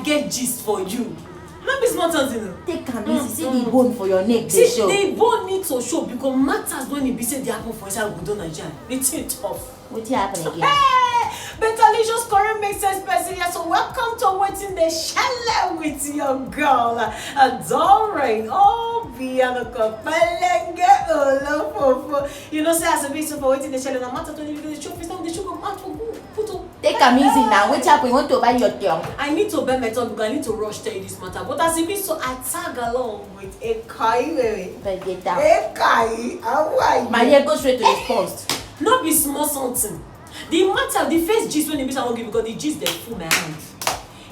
get gist for you. No be small things, you know. Take am easy. See the bone for your neck. See, Show. the bone need to show because matters when it be say they happen for inside Obodo Naija. It's tough. What happen again? Hey, Betalicious current makes sense person here. So welcome to Waiting the Shelle with your girl, Adore. Oh, Bianca Pelenge Olofofo. You know, say as a bit for Waiting the Shelle, no matter to the show, it's not the sugar matter. Take am easy now. What happen? You want to buy your tongue? I need to bend my tongue because I need to rush tell you this matter. But as it be so, I tag along with a Kai. But get down. A Kai, how are you? My dear, go straight to the post. Not be small something. The matter, the first gist when the bitch I won't give because the gist they full my hand.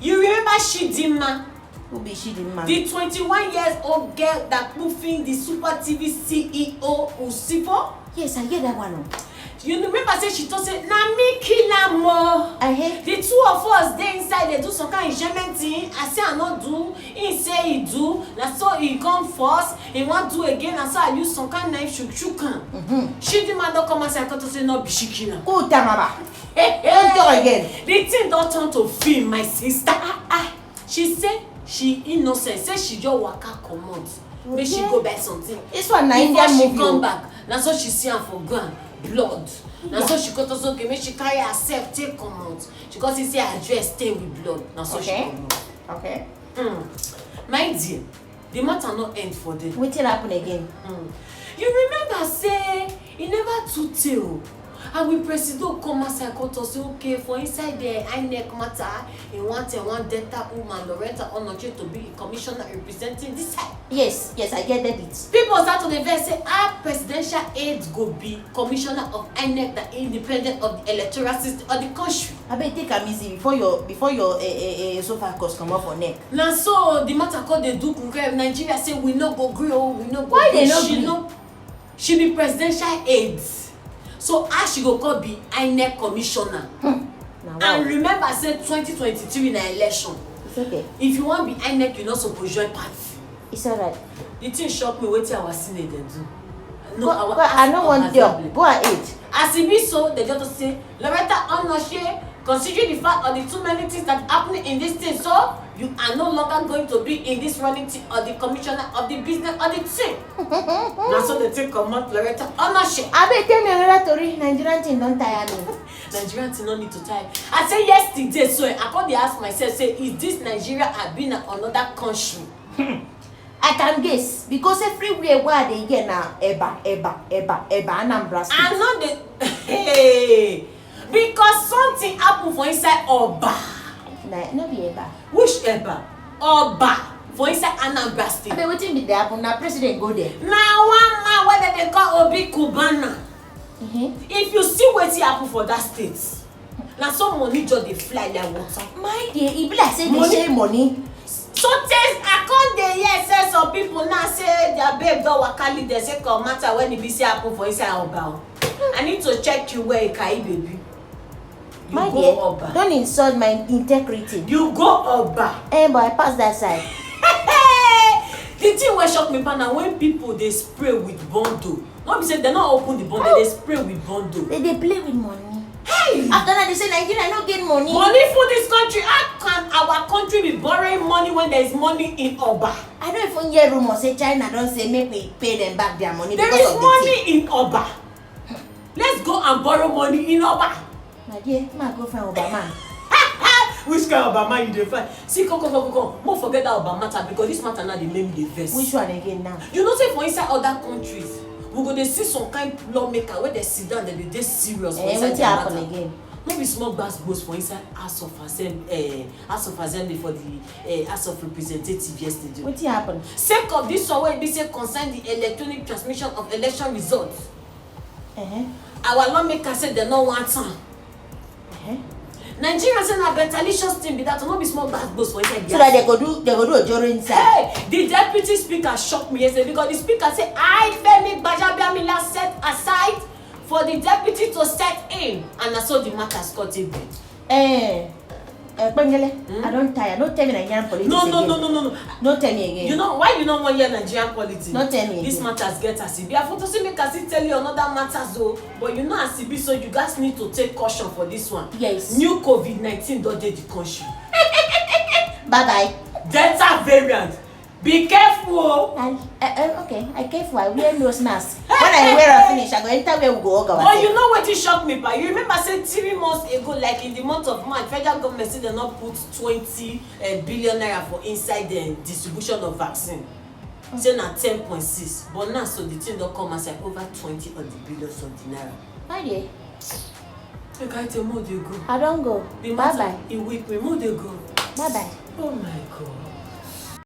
You remember Chidinma? Who be Chidinma? The 21 years old girl that moving the Super TV CEO Usifo? Yes, I get that one. You remember say she told say na me kill am o. The two of us dey inside dey do some kind enjoyment thing. I say I no do, he say he do. Na so he come first, he wan do again. Na so I use some kind knife shook am. Chidinma don come outside to say no be she kill am. Who tell mama? Don't talk again. The thing don turn to film, my sister. She say she innocent, say she just waka comot. Make she go buy something. This one na Indian movie. Before she come back, na so she see am for ground. Blood. Now so she got us okay, make she carry herself, take come out. She got to say her dress stay with blood. Now so she come out. Okay. My dear, the matter not end for them. What will happen again? You remember say he never too tell. And we president come outside court say okay for inside the INEC matter, he want one Delta woman Loretta Onoche to be a commissioner representing this side. Yes, I get that it. People start to the verse say our presidential aide go be commissioner of INEC, the independent of the electoral system of the country. I bet take am easy before your sofa cost come off for neck. Now so the matter called the Duke Nigeria say we no go gree, we no go. Why they no gree? She be presidential aide. So how she go call be INEC commissioner? And remember say 2023 in the election. It's okay. If you want be INEC, you not supposed join party. It's alright. The thing shock me wetin our senate dey do. No, I don't want job. Go ahead. As it be so, they just say Loretta Onoche, considering the fact of the too many things that happening in this thing, so you are no longer going to be in this running team or the commissioner of the business of the team. Now so they take command Loretta Onoche. I bet tell me another story. Nigerian thing don't tire me. Nigerian thing no need to tire. I say yesterday, so I can't ask myself, say, is this Nigeria have been another country? I can guess because everywhere where they get now Eba, Anambra State. I know the hey, because something happen for inside Oba. Nah, no be Eba. Which Eba? Oba for inside Anambra State. But wetin be there happen? Now president go there. Now one man whether they call Obi Kubana. If you see wetin happen for that state, now some money just dey fly like water. My dear, e be like say they share money. So test I can't dey hear say some people now say their babe don waka leave dem say come matter when e be say happen for inside Oba. I need to check you where Ikai baby. You my go dear, Oba. don't insult my integrity. You go Oba. But I pass that side. The thing wey shock me na when people dey spray with bondo. No be say dem no open the bondo, they spray with bondo. They play with money. Hey! After that they say Nigeria no get money. Money for this country. How can our country be borrowing money when there is money in Oba? I don't even hear rumor say China don't say make me pay them back their money there because is of money the in Oba. Let's go and borrow money in Oba. My dear, my girlfriend Obama. Which kind of Obama you dey find? See, come. Don't forget that Obama matter because this matter now dey make me dey vex. Which one again now? You know say for inside other countries, we go dey see some kind lawmaker where they sit down, they dey serious for inside their matter. Again? No be small gbas for inside House of Assembly for the House of Representatives yesterday. What happened? Sake of this one wey be say concern the electronic transmission of election results. Our lawmaker said they no want am. Nigerians say na betalicious thing be that, no be small gbas for inside. So that they go do a jury inside. Hey, the deputy speaker shocked me yesterday because the speaker said I Femi Gbajabiamila set aside for the deputy to set in, and that's how the matter got it. Bangele, I don't tire. Don't tell me Nigerian politics. No. Don't tell me again. You know why you don't want to hear Nigerian politics? Don't tell me this again. matters get as it be. I want to see me can tell you another matters though, but you know as it be, so you guys need to take caution for this one. Yes. New COVID-19 don't dey the country. Bye-bye. Delta variant. Be careful. Okay, I careful. I wear nose mask. When I wear a finish, I go enter where we go. But you know what shocked me, pa? You remember say 3 months ago, like in the month of March, federal government said they not put 20 billion naira for inside the distribution of vaccine. Say na 10.6, but now so the thing don't come as like over 20 of the billions of the naira. Why dey? The guy tell me they go. I don't go. Bye bye. He weep me, more they go. Bye bye. Oh my God.